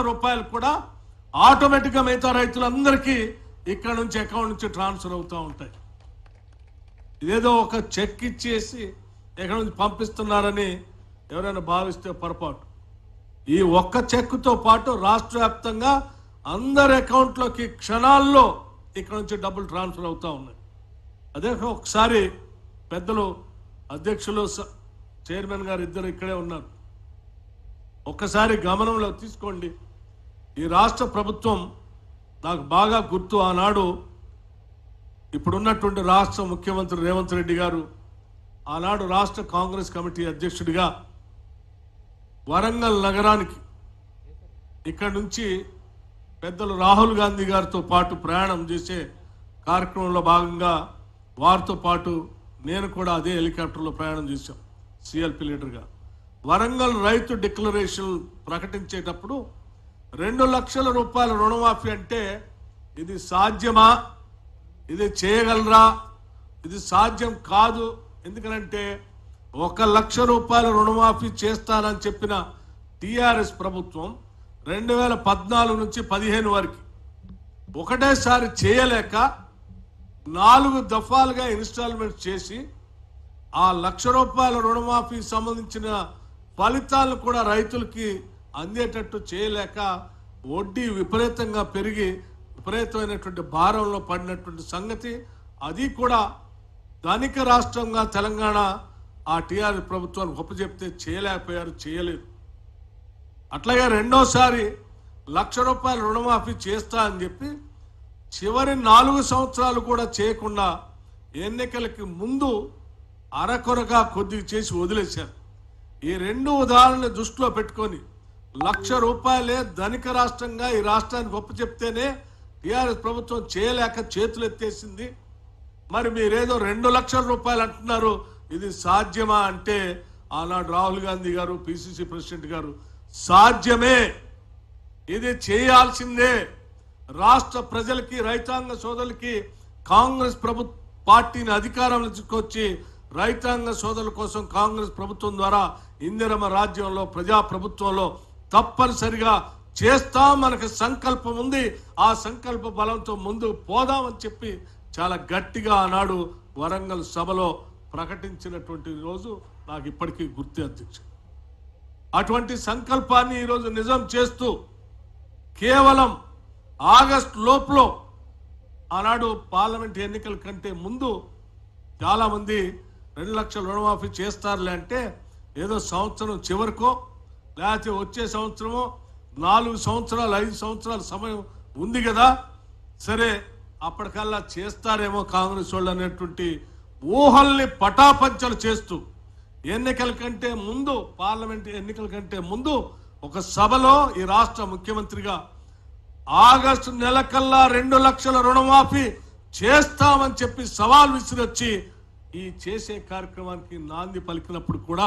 రూపాయలు కూడా ఆటోమేటిక్గా మిగతా రైతులందరికీ ఇక్కడ నుంచి అకౌంట్ నుంచి ట్రాన్స్ఫర్ అవుతూ ఉంటాయి. ఇదేదో ఒక చెక్ ఇచ్చేసి ఎక్కడ నుంచి పంపిస్తున్నారని ఎవరైనా భావిస్తే పొరపాటు. ఈ ఒక్క చెక్తో పాటు రాష్ట్ర వ్యాప్తంగా అందరి అకౌంట్లోకి క్షణాల్లో ఇక్కడ నుంచి డబ్బులు ట్రాన్స్ఫర్ అవుతూ ఉన్నాయి. అదే ఒకసారి పెద్దలు అధ్యక్షులు చైర్మన్ గారు ఇద్దరు ఇక్కడే ఉన్నారు. ఒక్కసారి గమనంలో తీసుకోండి. ఈ రాష్ట్ర ప్రభుత్వం నాకు బాగా గుర్తు, ఆనాడు ఇప్పుడున్నటువంటి రాష్ట్ర ముఖ్యమంత్రి రేవంత్ రెడ్డి గారు ఆనాడు రాష్ట్ర కాంగ్రెస్ కమిటీ అధ్యక్షుడిగా వరంగల్ నగరానికి ఇక్కడ నుంచి పెద్దలు రాహుల్ గాంధీ గారితో పాటు ప్రయాణం చేసే కార్యక్రమంలో భాగంగా వారితో పాటు నేను కూడా అదే హెలికాప్టర్లో ప్రయాణం చేశాం సిఎల్పి లీడర్గా. వరంగల్ రైతు డిక్లరేషన్ ప్రకటించేటప్పుడు 2 లక్షల రూపాయల రుణమాఫీ అంటే ఇది సాధ్యమా, ఇది చేయగలరా, ఇది సాధ్యం కాదు. ఎందుకంటే 1 లక్ష రూపాయల రుణమాఫీ చేస్తానని చెప్పిన టిఆర్ఎస్ ప్రభుత్వం 2014 నుంచి 15 వరకు ఒకటేసారి చేయలేక 4 దఫాలుగా ఇన్స్టాల్మెంట్ చేసి ఆ 1 లక్ష రూపాయల రుణమాఫీ సంబంధించిన ఫలితాలను కూడా రైతులకి అందేటట్టు చేయలేక వడ్డీ విపరీతంగా పెరిగి విపరీతమైనటువంటి భారంలో పడినటువంటి సంగతి. అది కూడా ధనిక రాష్ట్రంగా తెలంగాణ ఆ టీఆర్ఎస్ ప్రభుత్వాన్ని ఒప్పచెప్తే చేయలేకపోయారు, చేయలేదు. అట్లాగే రెండోసారి 1 లక్ష రూపాయల రుణమాఫీ చేస్తా అని చెప్పి చివరి 4 సంవత్సరాలు కూడా చేయకుండా ఎన్నికలకి ముందు అరకొరగా కొద్దిగా చేసి వదిలేశారు. ఈ 2 ఉదాహరణలు దృష్టిలో పెట్టుకొని 1 లక్ష రూపాయలే ధనిక రాష్ట్రంగా ఈ రాష్ట్రానికి ఒప్పచెప్తేనే టీఆర్ఎస్ ప్రభుత్వం చేయలేక చేతులు ఎత్తేసింది. మరి మీరేదో 2 లక్షల రూపాయలు అంటున్నారు, ఇది సాధ్యమా అంటే ఆనాడు రాహుల్ గాంధీ గారు పిసిసి ప్రెసిడెంట్ గారు సాధ్యమే, ఇది చేయాల్సిందే, రాష్ట్ర ప్రజలకి రైతాంగ సోదరులకి కాంగ్రెస్ పార్టీని అధికారంలో తీసుకొచ్చి రైతాంగ సోదరుల కోసం కాంగ్రెస్ ప్రభుత్వం ద్వారా ఇందిరమ్మ రాజ్యంలో ప్రజాప్రభుత్వంలో తప్పనిసరిగా చేస్తాం, మనకు సంకల్పం ఉంది, ఆ సంకల్ప బలంతో ముందుకు పోదామని చెప్పి చాలా గట్టిగా ఆనాడు వరంగల్ సభలో ప్రకటించినటువంటి రోజు నాకు ఇప్పటికీ గుర్తు అధ్యక్ష. అటువంటి సంకల్పాన్ని ఈరోజు నిజం చేస్తూ కేవలం ఆగస్టు లోపులో ఆనాడు పార్లమెంట్ ఎన్నికల కంటే ముందు చాలామంది 2 లక్షల రుణమాఫీ చేస్తారులే అంటే ఏదో సంవత్సరం చివరికో లేకపోతే వచ్చే సంవత్సరమో 4 సంవత్సరాలు 5 సంవత్సరాల సమయం ఉంది కదా, సరే అప్పటికల్లా చేస్తారేమో కాంగ్రెస్ వాళ్ళు అనేటువంటి ఊహల్ని పటాపంచలు చేస్తూ ఎన్నికల కంటే ముందు పార్లమెంట్ ఎన్నికల కంటే ముందు ఒక సభలో ఈ రాష్ట్ర ముఖ్యమంత్రిగా ఆగస్టు నెలకల్లా 2 లక్షల రుణమాఫీ చేస్తామని చెప్పి సవాల్ విసిరొచ్చి ఈ చేసే కార్యక్రమానికి నాంది పలికినప్పుడు కూడా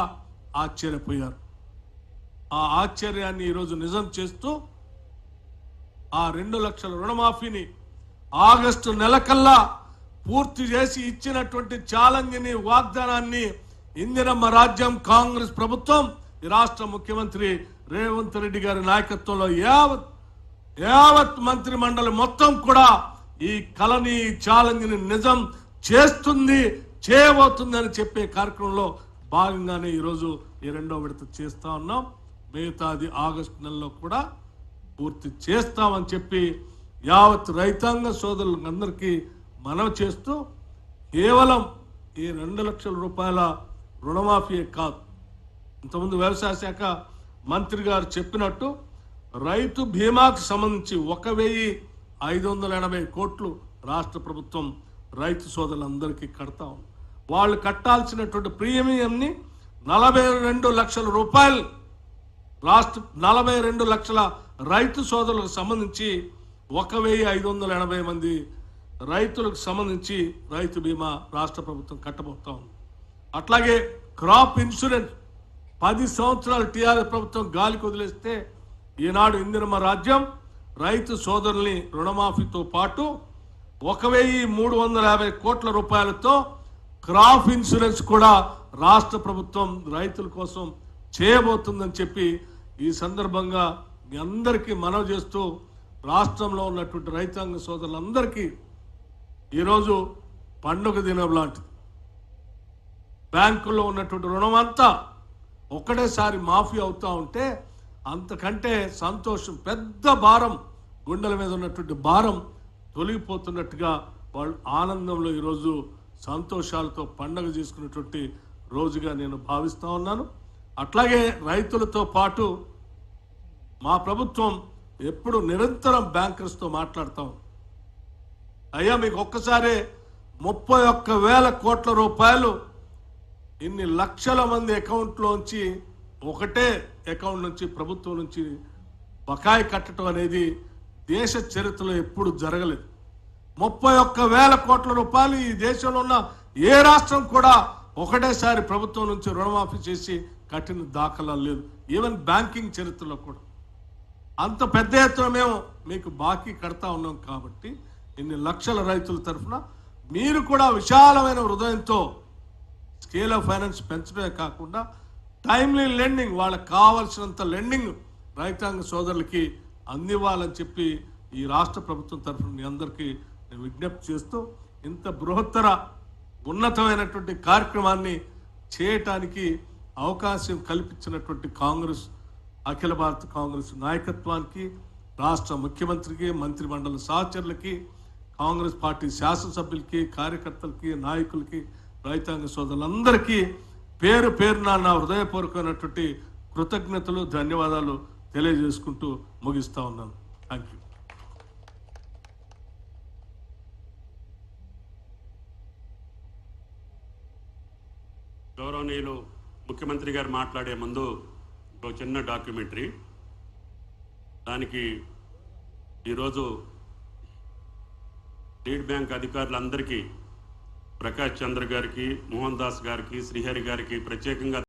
ఆశ్చర్యపోయారు. ఆ ఆశ్చర్యాన్ని ఈరోజు నిజం చేస్తూ ఆ 2 లక్షల రుణమాఫీని ఆగస్టు నెలకల్లా పూర్తి చేసి ఇచ్చినటువంటి ఛాలెంజ్ని వాగ్దానాన్ని ఇందిరమ్మ రాజ్యం కాంగ్రెస్ ప్రభుత్వం ఈ రాష్ట్ర ముఖ్యమంత్రి రేవంత్ రెడ్డి గారి నాయకత్వంలో యావత్ మంత్రి మండలి మొత్తం కూడా ఈ కళని ఛాలెంజ్ని నిజం చేస్తుంది, చేయబోతుంది అని చెప్పే కార్యక్రమంలో భాగంగానే ఈరోజు ఈ 2వ విడత చేస్తా ఉన్నాం. మిగతాది ఆగస్టు నెలలో కూడా పూర్తి చేస్తామని చెప్పి యావత్ రైతాంగ సోదరులందరికీ మనవి చేస్తూ కేవలం ఈ 2 లక్షల రూపాయల రుణమాఫీ కాదు, ఇంతకుముందు వ్యవసాయ శాఖ మంత్రి గారు చెప్పినట్టు రైతు బీమాకు సంబంధించి 1,580 కోట్లు రాష్ట్ర ప్రభుత్వం రైతు సోదరులందరికీ కడతా ఉంది. వాళ్ళు కట్టాల్సినటువంటి ప్రీమియంని 42 లక్షల రూపాయలు రాష్ట్ర 42 లక్షల రైతు సోదరులకు సంబంధించి 1,580 మంది రైతులకు సంబంధించి రైతు బీమా రాష్ట్ర ప్రభుత్వం కట్టబోతా ఉంది. అట్లాగే క్రాప్ ఇన్సూరెన్స్ 10 సంవత్సరాలు టీఆర్ఎస్ ప్రభుత్వం గాలికి వదిలేస్తే ఈనాడు ఇందిరమ్మ రాజ్యం రైతు సోదరుల్ని రుణమాఫీతో పాటు 1,350 కోట్ల రూపాయలతో క్రాప్ ఇన్సూరెన్స్ కూడా రాష్ట్ర ప్రభుత్వం రైతుల కోసం చేయబోతుందని చెప్పి ఈ సందర్భంగా మీ అందరికీ మనవి చేస్తూ రాష్ట్రంలో ఉన్నటువంటి రైతాంగ సోదరులందరికీ ఈరోజు పండుగ దినం లాంటిది. బ్యాంకుల్లో ఉన్నటువంటి రుణం అంతా ఒకటేసారి మాఫీ అవుతా ఉంటే అంతకంటే సంతోషం, పెద్ద భారం, గుండెల మీద ఉన్నటువంటి భారం తొలగిపోతున్నట్టుగా వాళ్ళు ఆనందంలో ఈరోజు సంతోషాలతో పండగ చేసుకున్నటువంటి రోజుగా నేను భావిస్తూ ఉన్నాను. అట్లాగే రైతులతో పాటు మా ప్రభుత్వం ఎప్పుడు నిరంతరం బ్యాంకర్స్తో మాట్లాడతాం. అయ్యా మీకు ఒక్కసారి 31,000 కోట్ల రూపాయలు ఇన్ని లక్షల మంది అకౌంట్లోంచి ఒకటే అకౌంట్ నుంచి ప్రభుత్వం నుంచి బకాయి కట్టడం అనేది దేశ చరిత్రలో ఎప్పుడు జరగలేదు. 31,000 కోట్ల రూపాయలు ఈ దేశంలో ఉన్న ఏ రాష్ట్రం కూడా ఒకటేసారి ప్రభుత్వం నుంచి రుణమాఫీ చేసి కట్టిన దాఖలాలు లేదు. ఈవెన్ బ్యాంకింగ్ చరిత్రలో కూడా అంత పెద్ద ఎత్తున మేము మీకు బాకీ కడతా ఉన్నాం. కాబట్టి ఇన్ని లక్షల రైతుల తరఫున మీరు కూడా విశాలమైన హృదయంతో స్కేల్ ఆఫ్ ఫైనాన్స్ పెంచడమే కాకుండా టైమ్లీ లెండింగ్, వాళ్ళకి కావాల్సినంత లెండింగ్ రైతాంగ సోదరులకి అందివ్వాలని చెప్పి ఈ రాష్ట్ర ప్రభుత్వం తరఫున మీ అందరికీ నేను విజ్ఞప్తి చేస్తూ ఇంత బృహత్తర ఉన్నతమైనటువంటి కార్యక్రమాన్ని చేయటానికి అవకాశం కల్పించినటువంటి కాంగ్రెస్, అఖిల భారత కాంగ్రెస్ నాయకత్వానికి, రాష్ట్ర ముఖ్యమంత్రికి, మంత్రిమండలి సహచరులకి, కాంగ్రెస్ పార్టీ శాసనసభ్యులకి, కార్యకర్తలకి, నాయకులకి, రైతాంగ సోదరులందరికీ పేరు పేరున నా హృదయపూర్వకమైనటువంటి కృతజ్ఞతలు, ధన్యవాదాలు తెలియజేసుకుంటూ ముగిస్తా ఉన్నాను. Thank you. గౌరవనీయులు ముఖ్యమంత్రి గారు మాట్లాడే ముందు ఒక చిన్న డాక్యుమెంటరీ, దానికి ఈరోజు లీడ్ బ్యాంక్ అధికారులందరికీ, ప్రకాష్ చంద్ర గారికి, మోహన్ దాస్ గారికి, శ్రీహరి గారికి ప్రత్యేకంగా